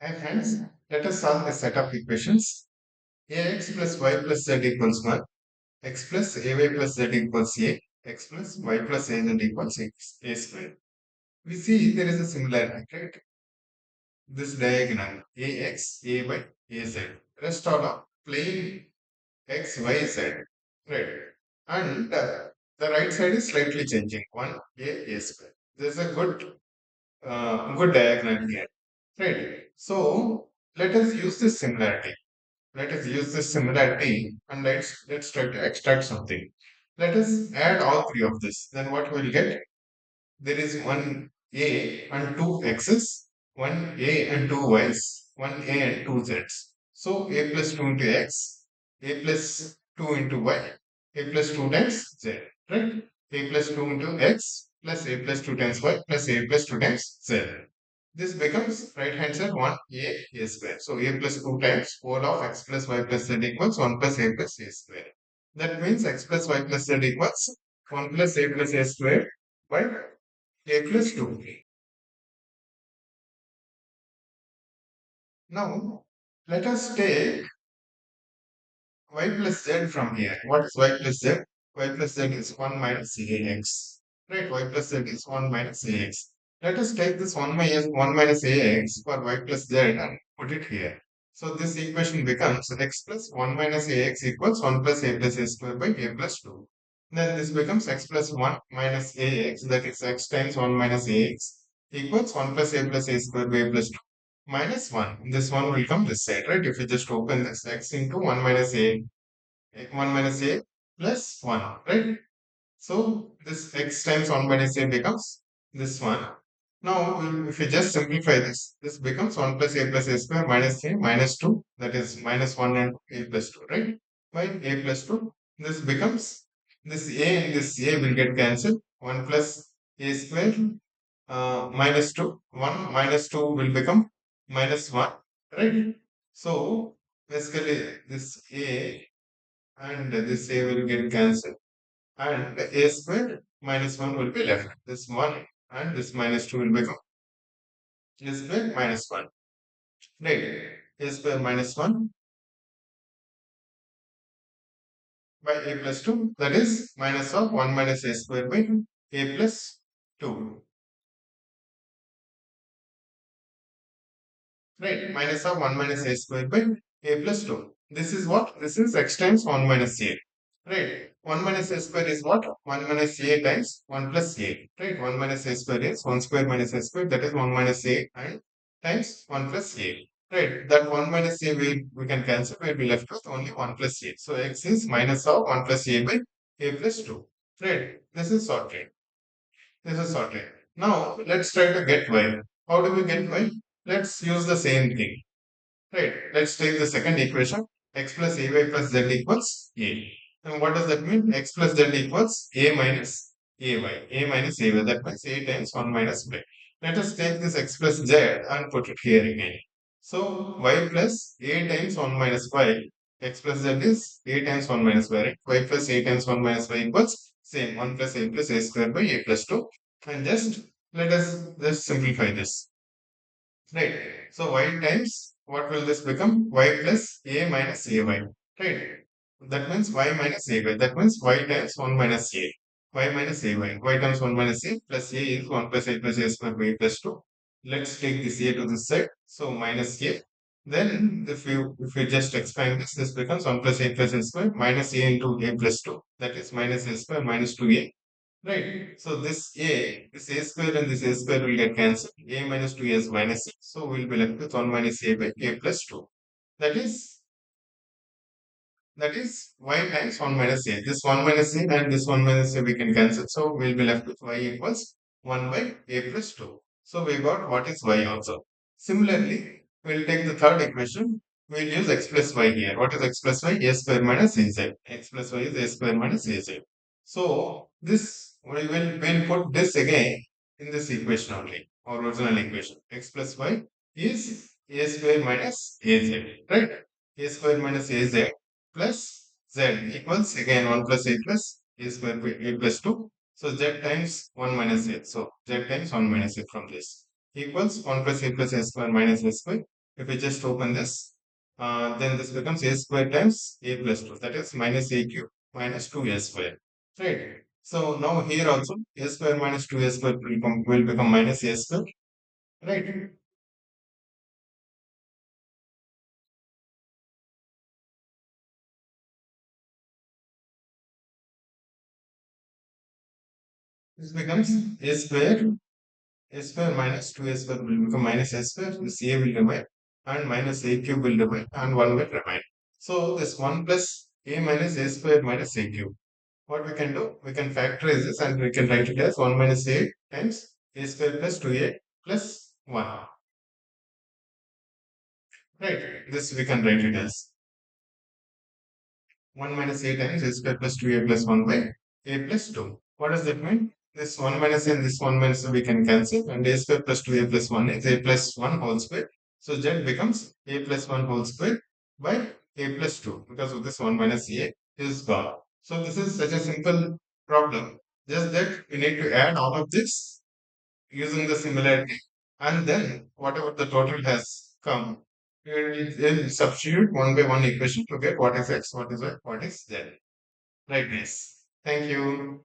And hence, let us solve a set of equations. Ax plus y plus z equals 1, x plus ay plus z equals a, x plus y plus az equals a square. We see there is a similarity, right? This diagram ax, ay, az. Rest all are plain x, y, z, right? And the right side is slightly changing, 1 a square. This is a good diagram here, right? So let us use this similarity. Let us use this similarity and let's try to extract something. Let us add all three of this. Then what we will get? There is one a and two x's, one a and two y's, one a and two z's. So a plus 2 into x, a plus 2 into y, a plus 2 times z, right? A plus 2 into x plus a plus 2 times y plus a plus 2 times z. This becomes right hand side 1 a square. So a plus 2 times whole of x plus y plus z equals 1 plus a plus a square. That means x plus y plus z equals 1 plus a plus a square by a plus 2. Now, let us take y plus z from here. What is y plus z? Y plus z is 1 minus ax. Right, y plus z is 1 minus ax. Let us take this 1 minus ax for y plus z and put it here. So this equation becomes x plus 1 minus ax equals 1 plus a plus a square by a plus 2. Then this becomes x plus 1 minus ax, that is x times 1 minus ax equals 1 plus a plus a square by a plus 2 minus 1. This one will come this side, right? If you just open this x into 1 minus a, 1 minus a plus 1, right? So this x times 1 minus a becomes this one. Now, if you just simplify this, this becomes 1 plus a plus a square minus a minus 2, that is minus 1 and a plus 2, right? By a plus 2, this becomes this a and this a will get cancelled. 1 plus a square minus 2. 1 minus 2 will become minus 1, right? So basically, this a and this a will get cancelled and a square minus 1 will be left. This 1 and this minus 2 will become a square minus 1. Right. A square minus 1 by a plus 2, that is minus of 1 minus a square by a plus 2. Right. Minus of 1 minus a square by a plus 2. This is what? This is x times 1 minus a. Right. 1 minus a square is what? 1 minus a times 1 plus a. Right. 1 minus a square is 1 square minus a square. That is 1 minus a and times 1 plus a. Right. That 1 minus a we can cancel. We'll be left with only 1 plus a. So x is minus of 1 plus a by a plus 2. Right. This is sorted. This is sorted. Now let's try to get y. How do we get y? Let's use the same thing. Right. Let's take the second equation. X plus ay plus z equals a. And what does that mean? X plus z equals a minus ay. A minus ay. That means a times 1 minus y. Let us take this x plus z and put it here again. So y plus a times 1 minus y. X plus z is a times 1 minus y. Right? Y plus a times 1 minus y equals same 1 plus a plus a square by a plus 2. And just let us just simplify this. Right. So y times what will this become? Y plus a minus ay. Right. That means y minus ay. That means y times 1 minus a. Y minus ay. Y times 1 minus a plus a is 1 plus a plus a square by plus 2. Let's take this a to this side. So minus a. Then if you just expand this, this becomes 1 plus a plus a square minus a into a plus 2. That is minus a square minus 2a. Right. So this a square and this a square will get cancelled. A minus 2 is minus 6. So we'll be left with 1 minus a by a plus 2. That is that is y times 1 minus a. This 1 minus a and this 1 minus a we can cancel. So we'll be left with y equals 1 by a plus 2. So we got what is y also. Similarly, we'll take the third equation. We'll use x plus y here. What is x plus y? A square minus az. X plus y is a square minus az. So this we'll put this again in this equation only, or original equation. X plus y is a square minus az, right? A square minus az plus z equals again 1 plus a plus a square by a plus 2. So z times 1 minus a. So z times 1 minus a from this equals 1 plus a plus a square minus a square If we just open this, then this becomes a square times a plus 2. That is minus a cube minus 2a square. Right. So now here also a square minus 2a square will become minus a square. Right. This becomes a square minus 2a square will become minus a square. This a will remain and minus a cube will remain and 1 will remain. So this 1 plus a minus a square minus a cube. What we can do? We can factorize this and we can write it as 1 minus a times a square plus 2a plus 1. Right. This we can write it as 1 minus a times a square plus 2a plus 1 by a plus 2. What does that mean? This 1 minus a and this 1 minus a we can cancel and a square plus 2a plus 1 is a plus 1 whole square. So z becomes a plus 1 whole square by a plus 2 because of this 1 minus a is gone. So this is such a simple problem. Just that we need to add all of this using the similarity and then whatever the total has come, we'll substitute one by one equation to get what is x, what is y, what is z. Right, guys. Thank you.